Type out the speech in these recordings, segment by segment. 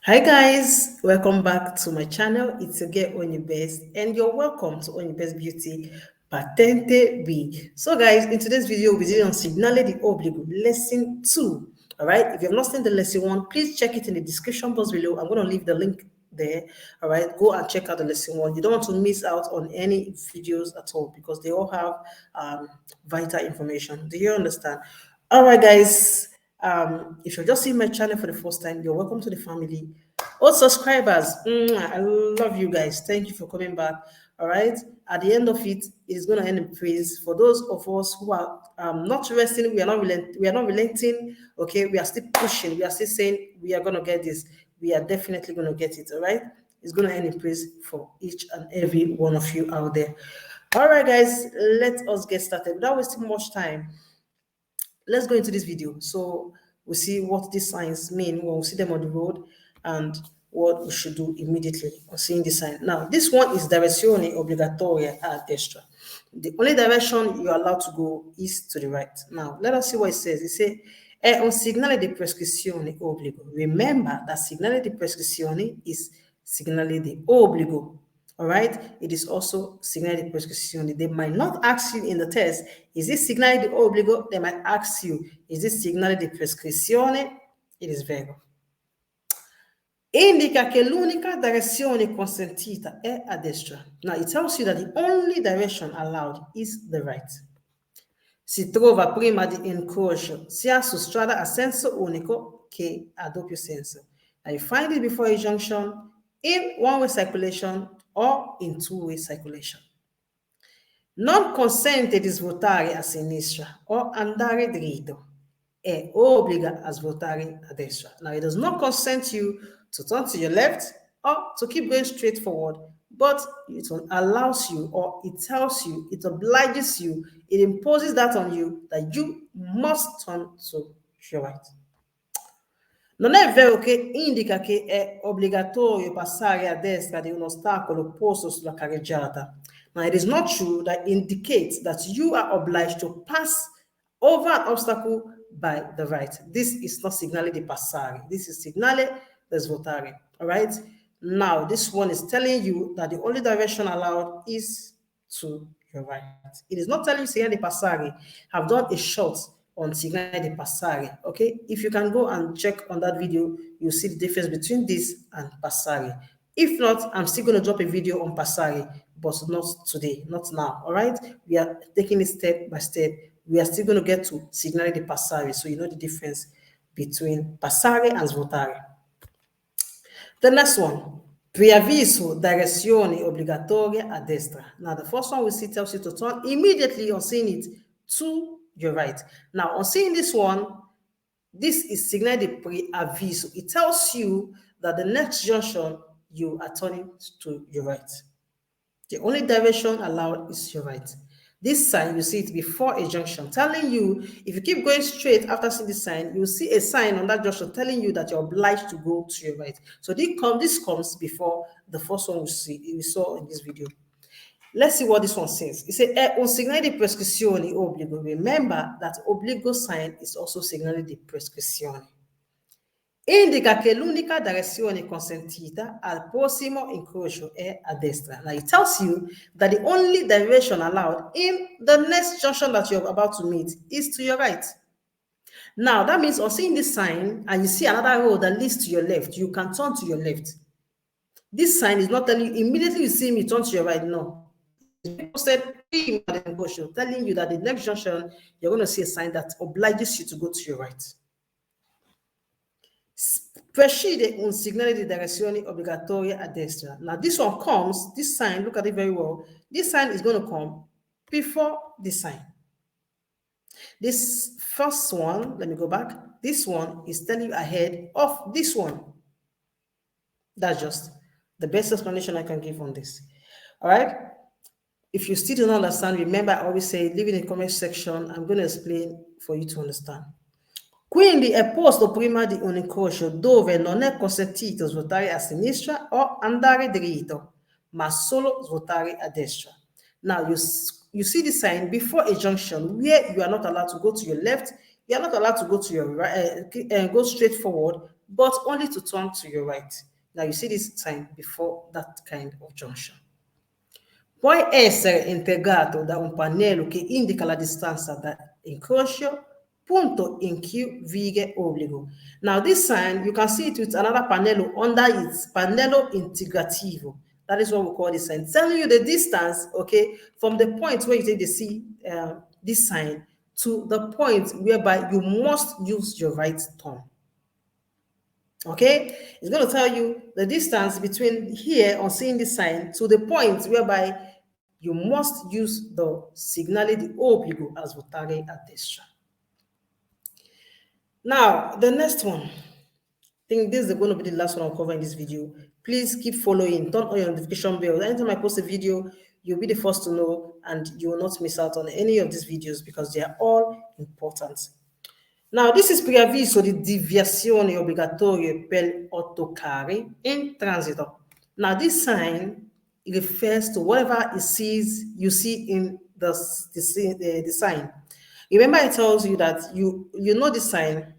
Hi guys, welcome back to my channel. It's your girl Best, and you're welcome to Best Beauty Patente B. So guys, in today's video we'll be doing on Segnale Di Obbligo lesson 2. All right, if you have not seen the lesson 1, please check it in the description box below. I'm going to leave the link there. All right, go and check out the lesson 1. You don't want to miss out on any videos at all because they all have vital information. Do you understand? All right guys, if you're just seeing my channel for the first time, you're welcome to the family. All subscribers, I love you guys. Thank you for coming back. All right, at the end of it, it's going to end in praise. For those of us who are not resting, we are not relenting. Okay, we are still pushing. We are still saying we are going to get this. We are definitely going to get it. All right, it's going to end in praise for each and every one of you out there. All right guys, let us get started without wasting much time. Let's go into this video so we see what these signs mean when we see them on the road and what we should do immediately on seeing the sign. Now, this one is direzione obbligatoria a destra. The only direction you're allowed to go is to the right. Now, let us see what it says. It says, è un segnale di prescrizione obbligo. Remember that segnale di prescrizione is segnale di obbligo. All right, it is also segnale di prescrizione. They might not ask you in the test, is this segnale di obbligo? They might ask you, is this segnale di prescrizione? It is vero. Indica che l'unica direzione consentita è a destra. Now, it tells you that the only direction allowed is the right. Si trova prima di incrocio sia su strada a senso unico che a doppio senso. Now, you find it before a junction, in one-way circulation, or in two-way circulation. Non consente di svuotare a sinistra o andare dritto e obbliga a svuotare a destra. Now, it does not consent you to turn to your left or to keep going straight forward, but it allows you, or it tells you, it obliges you, it imposes that on you that you must turn to your right. Non è vero che indica che è obbligatorio passare a destra di un ostacolo posto sulla carreggiata. Now, it is not true that indicates that you are obliged to pass over an obstacle by the right. This is not segnale di passare. This is segnale di svuotare. All right? Now, this one is telling you that the only direction allowed is to your right. It is not telling you segnale di passare. I've done a short on Segnale di Passare. Okay, if you can go and check on that video, you'll see the difference between this and Passare. If not, I'm still going to drop a video on Passare, but not today, not now. All right, we are taking it step by step. We are still going to get to Segnale di Passare, so you know the difference between Passare and Svuotare. The next one, preavviso direzione obbligatoria a destra. Now, the first one we see tells you to turn immediately on seeing it to your right. Now, on seeing this one, this is segnale di preavviso. It tells you that the next junction you are turning to your right. The only direction allowed is your right. This sign, you see it before a junction, telling you, if you keep going straight after seeing this sign, you will see a sign on that junction telling you that you're obliged to go to your right. So this comes before the first one we saw in this video. Let's see what this one says. It says, è un segnale di prescrizione obbligo. Remember that obbligo sign is also segnale di prescrizione. Indica che l'unica direzione consentita al prossimo incrocio è a destra. Now, it tells you that the only direction allowed in the next junction that you're about to meet is to your right. Now, that means on seeing this sign and you see another road that leads to your left, you can turn to your left. This sign is not telling you immediately you see me turn to your right. No. Telling you that the next junction you're going to see a sign that obliges you to go to your right. Precede un segnale di direzione obbligatoria a destra. Now this one comes, this sign, look at it very well. This sign is going to come before this sign. This first one, let me go back. This one is telling you ahead of this one. That's just the best explanation I can give on this. All right. If you still don't understand, remember I always say, leave in the comment section. I'm going to explain for you to understand. Quindi è posto prima di un incrocio dove non è consentito svuotare a sinistra o andare dritto, ma solo svuotare a destra. Now you see the sign before a junction where you are not allowed to go to your left, you are not allowed to go to your right, go straight forward, but only to turn to your right. Now you see this sign before that kind of junction. Può essere integrato da un pannello che indica la distanza da incrocio, punto in Q, vighe, obbligo. Now this sign, you can see it with another pannello under it, pannello integrativo. That is what we call this sign, telling you the distance, okay, from the point where you take the C, this sign, to the point whereby you must use your right turn. Okay, it's going to tell you the distance between here on seeing this sign to the point whereby you must use the segnale di obbligo as votare a destra. Now, the next one, I think this is going to be the last one I'll cover in this video. Please keep following, turn on your notification bell. Anytime I post a video, you'll be the first to know, and you will not miss out on any of these videos because they are all important. Now, this is preavviso di deviazione obbligatorie per autocarri in transito. Now, this sign refers to whatever you see in the sign. Remember, I told you that you know the sign.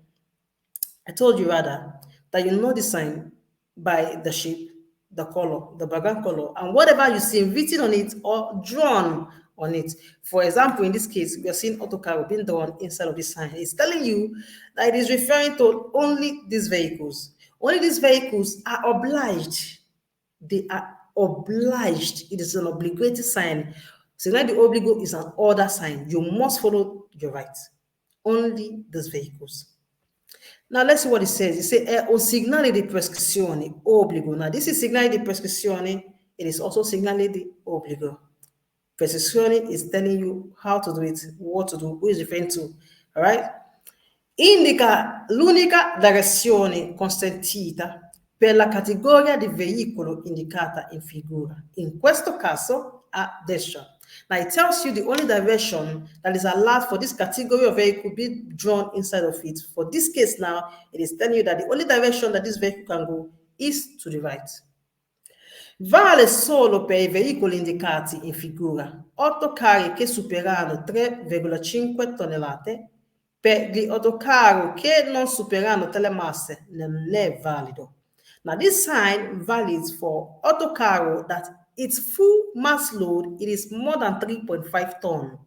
I told you rather that you know the sign by the shape, the color, the background color, and whatever you see written on it or drawn on it. For example, in this case, we are seeing autocar being drawn inside of this sign. It's telling you that it is referring to only these vehicles. Only these vehicles are obliged. They are obliged. It is an obligatory sign. Segnale di Obbligo is an order sign. You must follow your rights. Only these vehicles. Now, let's see what it says. It says, un segnale di prescrizione obbligo. Now, this is segnale di prescrizione. It is also segnale di obbligo. Prescrizione is telling you how to do it, what to do, who is referring to. All right? Indica l'unica direzione consentita per la categoria di veicolo indicata in figura. In questo caso, a destra. Now, it tells you the only direction that is allowed for this category of vehicle be drawn inside of it. For this case now, it is telling you that the only direction that this vehicle can go is to the right. Vale solo per i veicoli indicati in figura. Autocarri che superano 3,5 tonnellate. Per gli autocarri che non superano tale masse non è valido. Now, this sign valids for autocarro that its full mass load, it is more than 3.5 tons.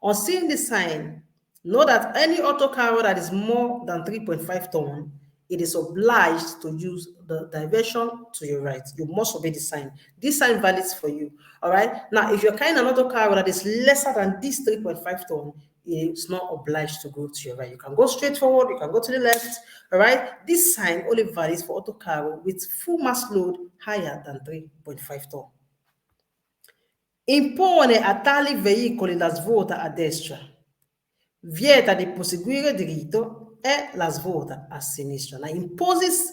On seeing this sign, know that any autocarro that is more than 3.5 tons, it is obliged to use the direction to your right. You must obey the sign. This sign valids for you. All right. Now, if you're carrying an autocarro that is lesser than this 3.5 tons, it's not obliged to go to your right. You can go straight forward, you can go to the left. All right. This sign only valids for autocarro with full mass load higher than 3.5 tons. Impone a tali veicoli la svolta a destra. Vieta di proseguire diritto e la svolta a sinistra. Now, imposes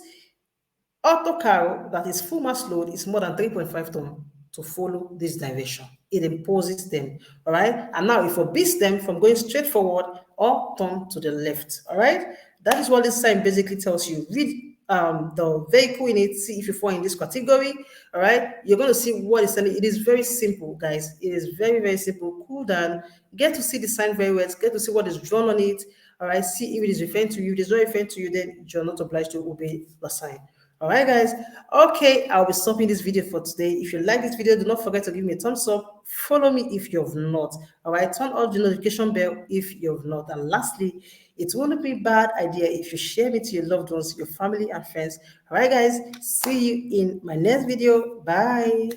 autocarro that is full mass load is more than 3.5 tons to follow this direction. It imposes them, all right? And now it forbids them from going straight forward or turn to the left, all right? That is what this sign basically tells you. Read the vehicle in it, see if you fall in this category, all right? You're going to see what it's telling. It is very simple, guys. It is very, very simple. Cool down. Get to see the sign very well. Get to see what is drawn on it, all right? See if it is referring to you. If it is not referring to you, then you're not obliged to obey the sign. All right, guys. Okay, I'll be stopping this video for today. If you like this video, do not forget to give me a thumbs up. Follow me if you have not. All right, turn on the notification bell if you have not. And lastly, it won't be a bad idea if you share it to your loved ones, your family and friends. All right, guys. See you in my next video. Bye.